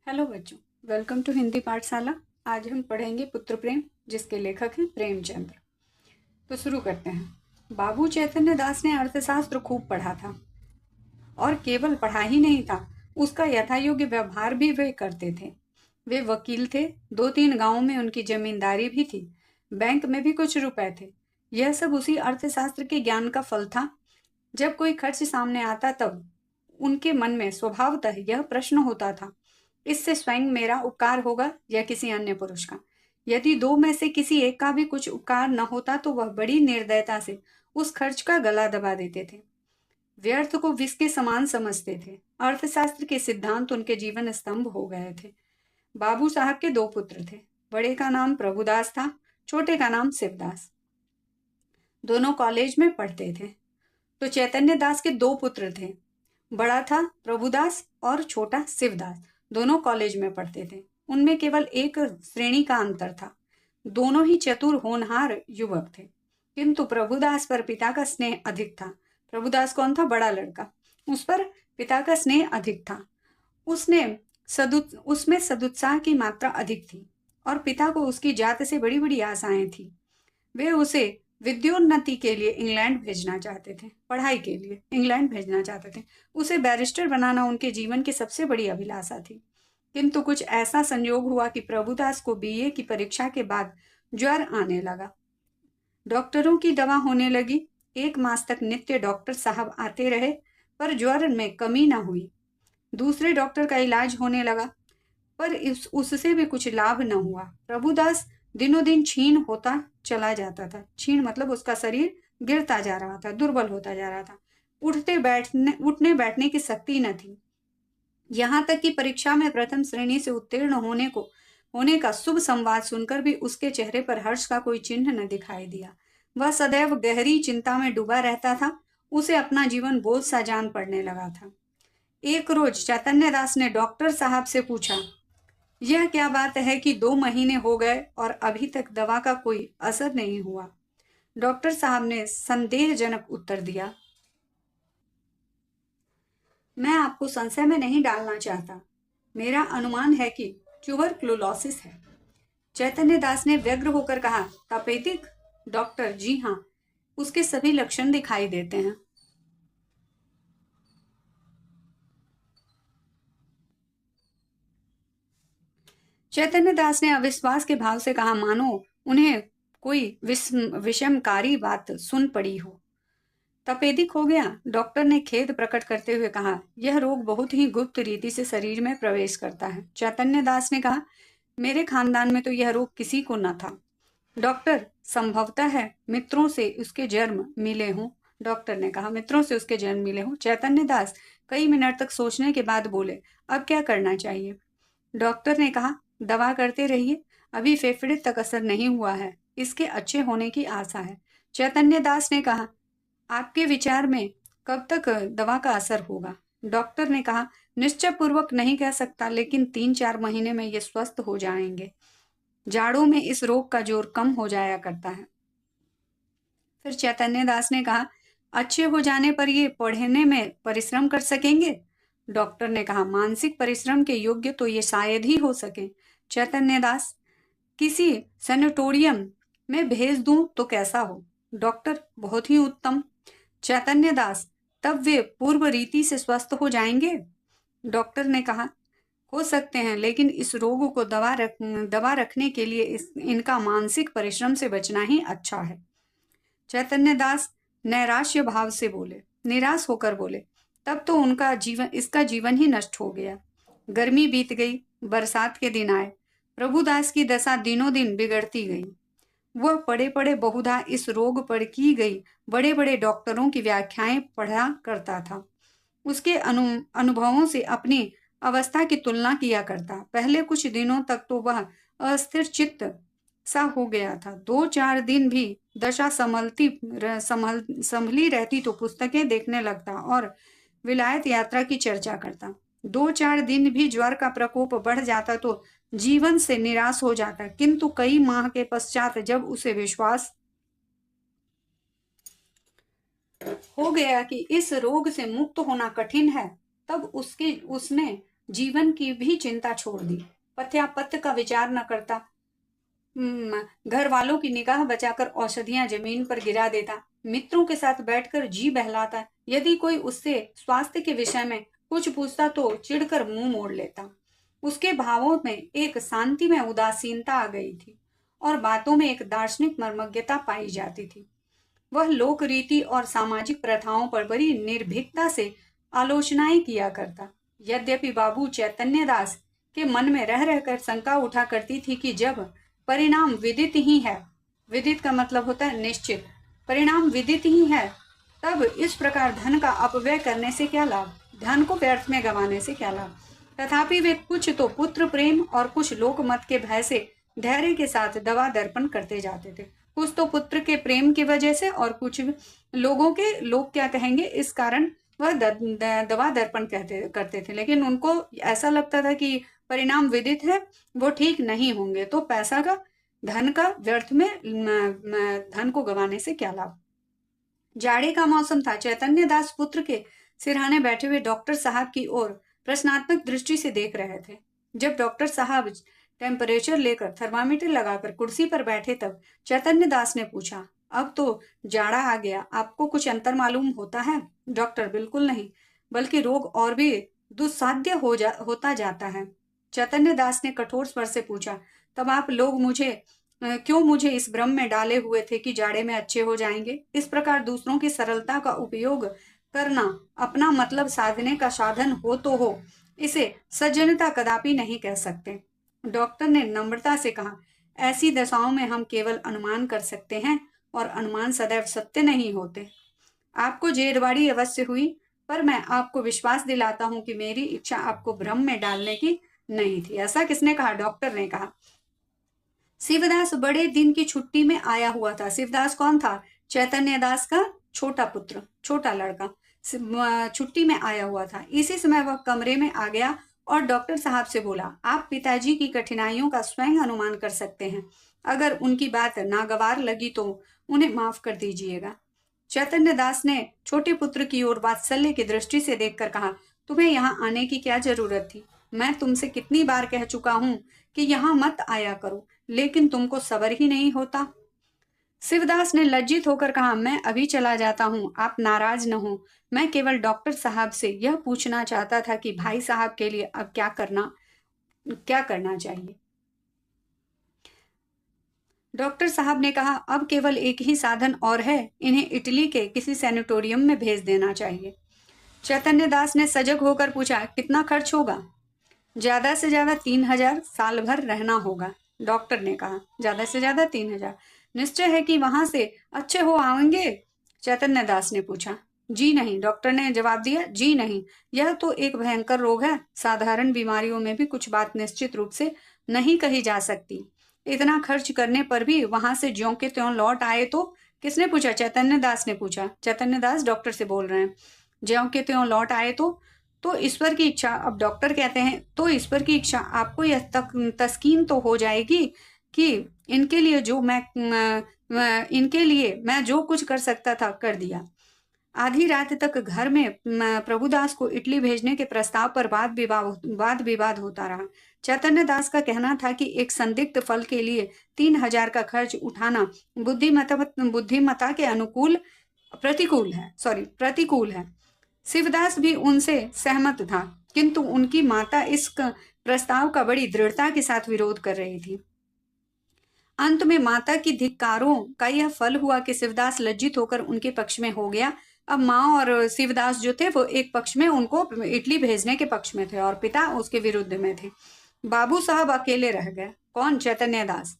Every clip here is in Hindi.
हेलो बच्चों, वेलकम टू हिंदी पाठशाला। आज हम पढ़ेंगे पुत्र प्रेम, जिसके लेखक हैं प्रेमचंद्र। तो शुरू करते हैं। बाबू चैतन्य दास ने अर्थशास्त्र खूब पढ़ा था और केवल पढ़ा ही नहीं था, उसका यथायोग्य व्यवहार भी वे करते थे। वे वकील थे, 2-3 गांवों में उनकी जमींदारी भी थी, बैंक में भी कुछ रुपए थे। यह सब उसी अर्थशास्त्र के ज्ञान का फल था। जब कोई खर्च सामने आता तब उनके मन में स्वभावतः यह प्रश्न होता था, इससे स्वयं मेरा उपकार होगा या किसी अन्य पुरुष का। यदि दो में से किसी एक का भी कुछ उपकार न होता तो वह बड़ी निर्दयता से उस खर्च का गला दबा देते थे। व्यर्थ को विष के समान समझते थे। अर्थशास्त्र के सिद्धांत उनके जीवन स्तंभ हो गए थे। बाबू साहब के 2 पुत्र थे। बड़े का नाम प्रभुदास था, छोटे का नाम शिवदास। दोनों कॉलेज में पढ़ते थे। तो चैतन्य दास के 2 पुत्र थे। बड़ा था प्रभुदास और छोटा शिवदास। दोनों कॉलेज में पढ़ते थे। उनमें केवल एक श्रेणी का अंतर था। दोनों ही चतुर होनहार युवक थे, किंतु प्रभुदास पर पिता का स्नेह अधिक था। प्रभुदास कौन था? बड़ा लड़का। उस पर पिता का स्नेह अधिक था। उसमें सदुत्साह की मात्रा अधिक थी और पिता को उसकी जात से बड़ी बड़ी आशाएं थी। वे उसे विद्योन्नति के लिए इंग्लैंड भेजना चाहते थे, पढ़ाई के लिए इंग्लैंड भेजना चाहते थे। उसे बैरिस्टर बनाना उनके जीवन की सबसे बड़ी अभिलाषा थी। किंतु कुछ ऐसा संयोग हुआ कि प्रभुदास को बीए की परीक्षा के बाद ज्वर आने लगा। डॉक्टरों की दवा होने लगी। 1 मास तक नित्य डॉक्टर साहब आते रहे, पर ज्वर में कमी न हुई। दूसरे डॉक्टर का इलाज होने लगा, पर उससे भी कुछ लाभ न हुआ। प्रभुदास दिनों दिन क्षीण होता चला जाता था। क्षीण मतलब उसका शरीर गिरता जा रहा था, दुर्बल होता जा रहा था। उठने बैठने की शक्ति न थी। यहाँ तक कि परीक्षा में प्रथम श्रेणी से उत्तीर्ण होने का शुभ संवाद सुनकर भी उसके चेहरे पर हर्ष का कोई चिन्ह न दिखाई दिया। वह सदैव गहरी चिंता में डूबा रहता था। उसे अपना जीवन बोझ सा जान पड़ने लगा था। एक रोज चैतन्य दास ने डॉक्टर साहब से पूछा, यह क्या बात है कि 2 महीने हो गए और अभी तक दवा का कोई असर नहीं हुआ? डॉक्टर साहब ने संदेहजनक उत्तर दिया, मैं आपको संशय में नहीं डालना चाहता। मेरा अनुमान है कि ट्यूबरक्लोलोसिस है। चैतन्य दास ने व्यग्र होकर कहा, तपेदिक? डॉक्टर, जी हाँ, उसके सभी लक्षण दिखाई देते हैं। चैतन्य दास ने अविश्वास के भाव से कहा, मानो उन्हें कोई विषमकारी बात सुन पड़ी हो। तपेदिक हो गया? डॉक्टर ने खेद प्रकट करते हुए कहा, यह रोग बहुत ही गुप्त रीति से शरीर में प्रवेश करता है। चैतन्य दास ने कहा, मेरे खानदान में तो यह रोग किसी को न था। डॉक्टर, संभवतः है मित्रों से उसके जन्म मिले हों। डॉक्टर ने कहा, मित्रों से उसके जन्म मिले हों। चैतन्य दास कई मिनट तक सोचने के बाद बोले, अब क्या करना चाहिए? डॉक्टर ने कहा, दवा करते रहिए, अभी फेफड़े तक असर नहीं हुआ है, इसके अच्छे होने की आशा है। चैतन्य दास ने कहा, आपके विचार में कब तक दवा का असर होगा? डॉक्टर ने कहा, निश्चय पूर्वक नहीं कह सकता, लेकिन 3-4 महीने में ये स्वस्थ हो जाएंगे। जाड़ों में इस रोग का जोर कम हो जाया करता है। फिर चैतन्य दास ने कहा, अच्छे हो जाने पर ये पढ़ने में परिश्रम कर सकेंगे? डॉक्टर ने कहा, मानसिक परिश्रम के योग्य तो ये शायद ही हो सके। चैतन्य दास, किसी सैनिटोरियम में भेज दूं तो कैसा हो? डॉक्टर, बहुत ही उत्तम। चैतन्य दास, तब वे पूर्व रीति से स्वस्थ हो जाएंगे? डॉक्टर ने कहा, हो सकते हैं, लेकिन इस रोग को दबा रखने के लिए इनका मानसिक परिश्रम से बचना ही अच्छा है। चैतन्य दास नैराश्य भाव से बोले, निराश होकर बोले, तब तो इसका जीवन ही नष्ट हो गया। गर्मी बीत गई, बरसात के दिन आए। प्रभुदास की दशा दिनों दिन बिगड़ती गई। वह पड़े पड़े बहुधा इस रोग पर की गई बड़े बड़े डॉक्टरों की व्याख्याएं पढ़ा करता था। उसके अनुभवों से अपनी अवस्था की तुलना किया करता। पहले कुछ दिनों तक तो वह अस्थिर चित्त सा हो गया था। 2-4 दिन भी दशा संभली रहती तो पुस्तकें देखने लगता और विलायत यात्रा की चर्चा करता। 2-4 दिन भी ज्वर का प्रकोप बढ़ जाता तो जीवन से निराश हो जाता। किंतु कई माह के पश्चात जब उसे विश्वास हो गया कि इस रोग से मुक्त होना कठिन है, तब उसने जीवन की भी चिंता छोड़ दी। पथ्यापत्य का विचार न करता, घर वालों की निगाह बचाकर औषधियां जमीन पर गिरा देता, मित्रों के साथ बैठकर जी बहलाता। यदि कोई उससे स्वास्थ्य के विषय में कुछ पूछता तो चिढ़कर मुंह मोड़ लेता। उसके भावों में एक शांति में उदासीनता आ गई थी और बातों में एक दार्शनिक मर्मज्ञता पाई जाती थी। वह लोक रीति और सामाजिक प्रथाओं पर बड़ी निर्भीकता से आलोचनाएं किया करता। यद्यपि बाबू चैतन्य दास के मन में रह रहकर शंका उठा करती थी कि जब परिणाम विदित ही है, विदित का मतलब होता है निश्चित, परिणाम विदित ही है, तब इस प्रकार धन का अपव्यय करने से क्या लाभ, धन को व्यर्थ में गंवाने से क्या लाभ। तथापि वे कुछ तो पुत्र प्रेम और कुछ लोकमत के भय से धैर्य के साथ दवा दर्पण करते जाते थे। कुछ तो पुत्र के प्रेम की वजह से और कुछ लोग क्या कहेंगे इस कारण वह दवा दर्पण करते थे, लेकिन उनको ऐसा लगता था कि परिणाम विदित है, वो ठीक नहीं होंगे, तो पैसा का धन का व्यर्थ में धन को गंवाने से क्या लाभ। जाड़े का मौसम था। चैतन्य दास पुत्र के सिरहाने बैठे हुए डॉक्टर साहब की ओर प्रश्नात्मक दृष्टि से देख रहे थे। जब डॉक्टर साहब टेम्परेचर लेकर थर्मामीटर लगाकर कुर्सी पर बैठे तब चैतन्य दास ने पूछा, अब तो जाड़ा आ गया, आपको कुछ अंतर मालूम होता है? डॉक्टर, बिल्कुल नहीं, बल्कि रोग और भी दुस्साध्य होता जाता है। चैतन्य दास ने कठोर स्वर से पूछा, तब आप लोग क्यों मुझे इस भ्रम में डाले हुए थे कि जाड़े में अच्छे हो जाएंगे? इस प्रकार दूसरों की सरलता का उपयोग करना अपना मतलब साधने का साधन हो तो हो, इसे सज्जनता कदापि नहीं कह सकते। डॉक्टर ने नम्रता से कहा, ऐसी दशाओं में हम केवल अनुमान कर सकते हैं और अनुमान सदैव सत्य नहीं होते। आपको जेरबाड़ी अवश्य हुई, पर मैं आपको विश्वास दिलाता हूं कि मेरी इच्छा आपको भ्रम में डालने की नहीं थी। ऐसा किसने कहा? डॉक्टर ने कहा। शिवदास बड़े दिन की छुट्टी में आया हुआ था। शिवदास कौन था? चैतन्य दास का छोटा पुत्र, छोटा लड़का छुट्टी में आया हुआ था। इसी समय वह कमरे में आ गया और डॉक्टर साहब से बोला, आप पिताजी की कठिनाइयों का स्वयं अनुमान कर सकते हैं। अगर उनकी बात नागवार लगी तो उन्हें माफ कर दीजिएगा। चैतन्य दास ने छोटे पुत्र की ओर वात्सल्य की दृष्टि से देखकर कहा, तुम्हें यहाँ आने की क्या जरूरत थी? मैं तुमसे कितनी बार कह चुका हूँ कि यहाँ मत आया करो, लेकिन तुमको सब्र ही नहीं होता। शिवदास ने लज्जित होकर कहा, मैं अभी चला जाता हूँ, आप नाराज न हो। मैं केवल डॉक्टर साहब से यह पूछना चाहता था कि भाई साहब के लिए अब क्या करना चाहिए। डॉक्टर साहब ने कहा, अब केवल एक ही साधन और है, इन्हें इटली के किसी सैनिटोरियम में भेज देना चाहिए। चैतन्य दास ने सजग होकर पूछा, कितना खर्च होगा? ज्यादा से ज्यादा 3,000, साल भर रहना होगा। डॉक्टर ने कहा, ज्यादा से ज्यादा 3,000। निश्चय है कि वहां से अच्छे हो आएंगे? चैतन्य दास ने पूछा। जी नहीं, डॉक्टर ने जवाब दिया, जी नहीं, यह तो एक भयंकर रोग है। साधारण बीमारियों में भी कुछ बात निश्चित रूप से नहीं कही जा सकती। इतना खर्च करने पर भी वहां से ज्यों के त्यों लौट आए तो? किसने पूछा? चैतन्य दास ने पूछा। चैतन्य दास डॉक्टर से बोल रहे हैं। ज्यों के त्यों लौट आए तो ईश्वर की इच्छा, अब डॉक्टर कहते हैं, तो ईश्वर की इच्छा, आपको यह तस्कीन तो हो जाएगी कि इनके लिए मैं जो कुछ कर सकता था कर दिया। आधी रात तक घर में प्रभुदास को इटली भेजने के प्रस्ताव पर वाद विवाद होता रहा। चैतन्य दास का कहना था कि एक संदिग्ध फल के लिए 3,000 का खर्च उठाना बुद्धिमता के प्रतिकूल है। शिवदास भी उनसे सहमत था, किंतु उनकी माता इस प्रस्ताव का बड़ी दृढ़ता के साथ विरोध कर रही थी। अंत में माता की धिक्कारों का यह फल हुआ कि शिवदास लज्जित होकर उनके पक्ष में हो गया। अब माँ और शिवदास जो थे वो एक पक्ष में, उनको इटली भेजने के पक्ष में थे, और पिता उसके विरुद्ध में थे। बाबू साहब अकेले रह गए। कौन? चैतन्य दास।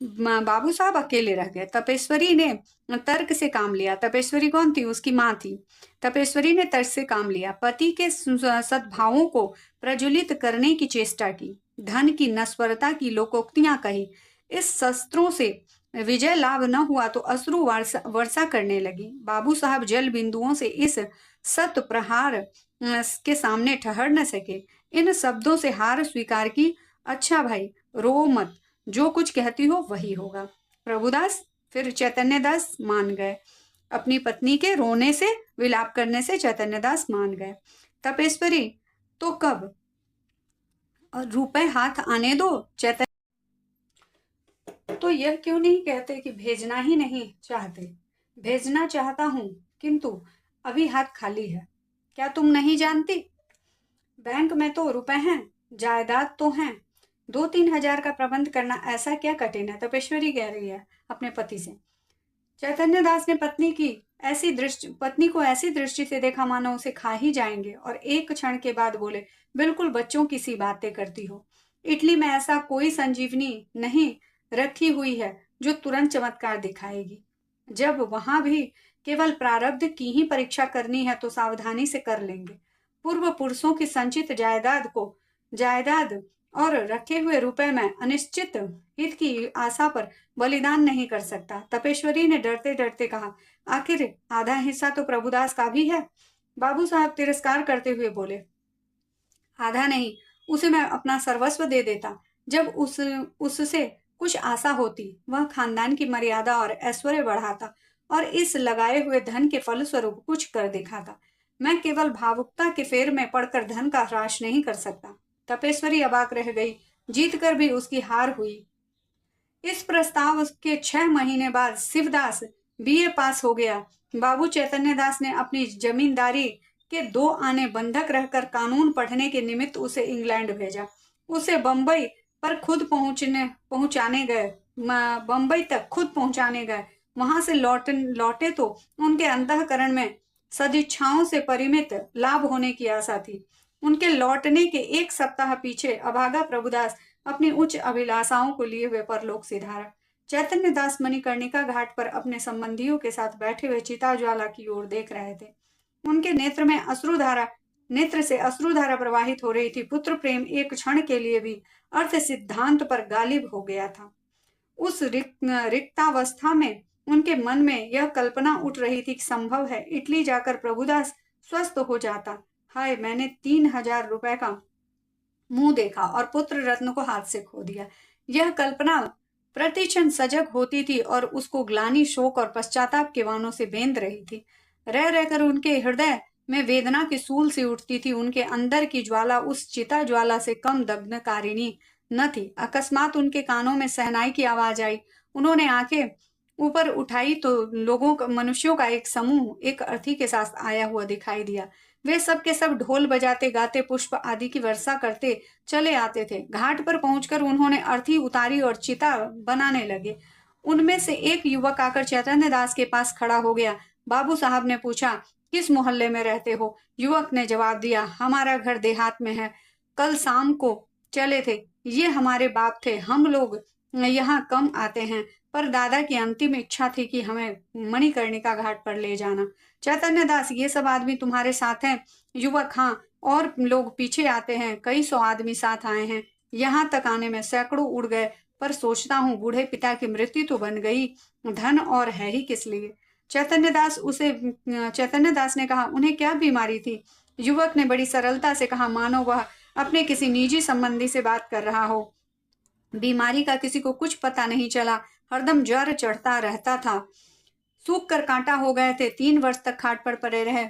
बाबू साहब अकेले रह गए। तपेश्वरी ने तर्क से काम लिया। तपेश्वरी कौन थी? उसकी माँ थी। तपेश्वरी ने तर्क से काम लिया, पति के सद्भावों को प्रज्वलित करने की चेष्टा की, धन की नश्वरता की लोकोक्तियां कही। इस शस्त्रों से विजय लाभ न हुआ तो अश्रु वर्षा करने लगी। बाबू साहब जल बिंदुओं से इस सत प्रहार के सामने ठहर न सके। इन शब्दों से हार स्वीकार की। अच्छा भाई, रो मत, जो कुछ कहती हो वही होगा। प्रभुदास, फिर चैतन्य दास मान गए। अपनी पत्नी के रोने से, विलाप करने से चैतन्य दास मान गए। तपेश्वरी, तो कब? और रुपए हाथ आने दो। चैतन्य तो यह क्यों नहीं कहते कि भेजना ही नहीं चाहते? भेजना चाहता हूं, किंतु अभी हाथ खाली है। क्या तुम नहीं जानती? बैंक में तो रुपए हैं, जायदाद तो हैं। 2-3 हजार का प्रबंध करना ऐसा क्या कठिन है? तपेश्वरी कह रही है अपने पति से। चैतन्य दास ने पत्नी को ऐसी दृष्टि से देखा मानो उसे खा ही जाएंगे, और एक क्षण के बाद बोले, बिल्कुल बच्चों की सी बातें करती हो। इटली में ऐसा कोई संजीवनी नहीं रखी हुई है जो तुरंत चमत्कार दिखाएगी। जब वहां भी केवल प्रारब्ध की ही परीक्षा करनी है तो सावधानी से कर लेंगे। पूर्व पुरुषों की संचित जायदाद और रखे हुए रुपए में अनिश्चित हित की आशा पर बलिदान नहीं कर सकता। तपेश्वरी ने डरते डरते कहा, आखिर आधा हिस्सा तो प्रभुदास का भी है। बाबू साहब तिरस्कार करते हुए बोले, आधा नहीं, उसे मैं अपना सर्वस्व दे देता। जब उससे कुछ आशा होती, वह खानदान की मर्यादा और ऐश्वर्य बढ़ाता और इस लगाए हुए धन के फलस्वरूप कुछ कर दिखाता। मैं केवल भावुकता के फेर में पड़कर धन का ह्रास नहीं कर सकता। तपेश्वरी अबाक रह गई। जीत कर भी उसकी हार हुई। इस प्रस्ताव के 6 महीने बाद शिवदास बीए पास हो गया। बाबू चैतन्य दास ने अपनी जमींदारी के 2 आने बंधक रहकर कानून पढ़ने के निमित्त उसे इंग्लैंड भेजा। उसे बंबई पर खुद पहुंचाने गए, बंबई तक खुद पहुंचाने गए। वहां से लौटे तो उनके अंतःकरण में सदिच्छाओं से परिमित लाभ होने की आशा थी। उनके लौटने के 1 सप्ताह पीछे अभागा प्रभुदास अपनी उच्च अभिलाषाओं को लिए हुए परलोक सिधारा। चैतन्य दास मणिकर्णिका घाट पर अपने संबंधियों के साथ बैठे हुए चिता ज्वाला की ओर देख रहे थे। उनके नेत्र से अश्रुधारा प्रवाहित हो रही थी। पुत्र प्रेम एक क्षण के लिए भी अर्थ सिद्धांत पर गालिब हो गया था। उस रिक्तावस्था में उनके मन में यह कल्पना उठ रही थी कि संभव है इटली जाकर प्रभुदास स्वस्थ हो जाता। हाय, मैंने 3,000 रुपए का मुंह देखा और पुत्र रत्न को हाथ से खो दिया। यह कल्पना प्रतिक्षण सजग होती थी और उसको ग्लानि, शोक और पश्चाताप के वाणों से बेंध रही थी। रह रहकर उनके हृदय में वेदना की सूल सी उठती थी। उनके अंदर की ज्वाला उस चिता ज्वाला से कम दग्धकारिणी न थी। अकस्मात उनके कानों में सहनाई की आवाज आई। उन्होंने आंखें ऊपर उठाई तो मनुष्यों का एक समूह एक अर्थी के साथ आया हुआ दिखाई दिया। वे सब के सब ढोल बजाते गाते पुष्प आदि की वर्षा करते चले आते थे। घाट पर पहुंचकर उन्होंने अर्थी उतारी और चिता बनाने लगे। उनमें से एक युवक आकर चैतन्य दास के पास खड़ा हो गया। बाबू साहब ने पूछा, किस मोहल्ले में रहते हो? युवक ने जवाब दिया, हमारा घर देहात में है। कल शाम को चले थे। ये हमारे बाप थे। हम लोग यहाँ कम आते हैं, पर दादा की अंतिम इच्छा थी कि हमें मणिकर्णिका घाट पर ले जाना। चैतन्य दास, ये सब आदमी तुम्हारे साथ हैं? युवक, हाँ, और लोग पीछे आते हैं। कई 100 आदमी साथ आए हैं। यहाँ तक आने में सैकड़ों उड़ गए, पर सोचता हूँ बूढ़े पिता की मृत्यु तो बन गई, धन और है ही किस लिए? चैतन्य दास ने कहा, उन्हें क्या बीमारी थी? युवक ने बड़ी सरलता से कहा, मानो वह अपने किसी निजी संबंधी से बात कर रहा हो। बीमारी का किसी को कुछ पता नहीं चला। हरदम ज्वर चढ़ता रहता था। सूख कर कांटा हो गए थे। 3 वर्ष तक खाट पर पड़े रहे।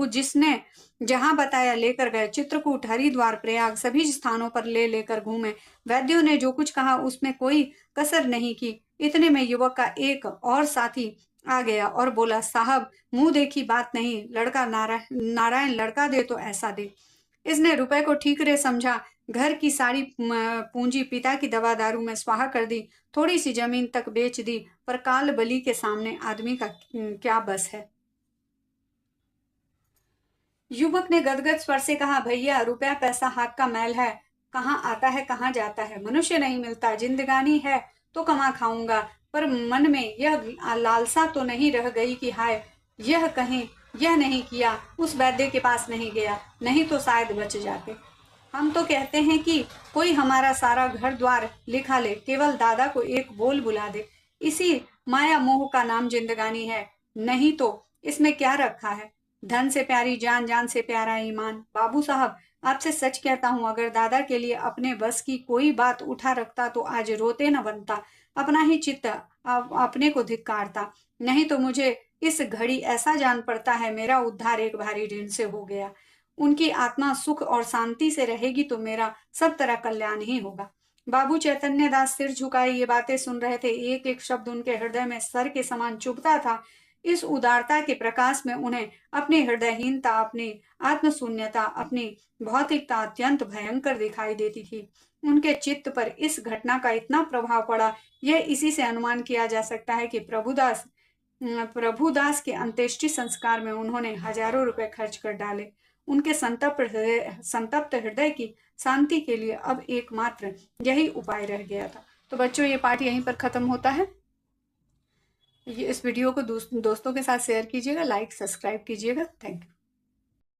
जिसने जहां बताया लेकर गए। चित्रकूट, हरिद्वार, प्रयाग सभी स्थानों पर लेकर घूमे। वैद्यों ने जो कुछ कहा उसमें कोई कसर नहीं की। इतने में युवक का एक और साथी आ गया और बोला, साहब, मुंह देखी बात नहीं, लड़का नारायण लड़का दे तो ऐसा दे। इसने रुपए को ठीक रे समझा। घर की सारी पूंजी पिता की दवा दारू में स्वाहा कर दी। थोड़ी सी जमीन तक बेच दी, पर काल बलि के सामने आदमी का क्या बस है। युवक ने गदगद स्वर से कहा, भैया, रुपया पैसा हाथ का मैल है, कहाँ आता है कहाँ जाता है। मनुष्य नहीं मिलता। जिंदगानी है तो कमा खाऊंगा, पर मन में यह लालसा तो नहीं रह गई कि हाय, यह कहीं यह नहीं किया, उस वैद्य के पास नहीं गया, नहीं तो शायद बच जाते। हम तो कहते हैं कि कोई हमारा सारा घर द्वार लिखा ले, केवल दादा को एक बोल बुला दे। इसी माया मोह का नाम जिंदगानी है। नहीं तो इसमें क्या रखा है? धन से प्यारी जान, जान से प्यारा ईमान। बाबू साहब, आपसे सच कहता हूँ, अगर दादा के लिए अपने बस की कोई बात उठा रखता तो आज रोते न बनता, अपना ही चित्त अपने को धिक्कारता। नहीं तो मुझे इस घड़ी ऐसा जान पड़ता है, मेरा उद्धार एक भारी ऋण से हो गया। उनकी आत्मा सुख और शांति से रहेगी तो मेरा सब तरह कल्याण ही होगा। बाबू चैतन्य दास सिर झुकाए ये बातें सुन रहे थे। एक एक शब्द उनके हृदय में सर के समान चुभता था। इस उदारता के प्रकाश में उन्हें अपनी हृदयहीनता, अपनी आत्मशून्यता, अपनी भौतिकता अत्यंत भयंकर दिखाई देती थी। उनके चित्त पर इस घटना का इतना प्रभाव पड़ा, यह इसी से अनुमान किया जा सकता है कि प्रभुदास के अंत्येष्टि संस्कार में उन्होंने हजारों रुपए खर्च कर डाले। उनके संतप्त हृदय की शांति के लिए अब एकमात्र यही उपाय रह गया था। तो बच्चों, ये पाठ यहीं पर खत्म होता है। इस वीडियो को दोस्तों के साथ शेयर कीजिएगा, लाइक सब्सक्राइब कीजिएगा। Thank you.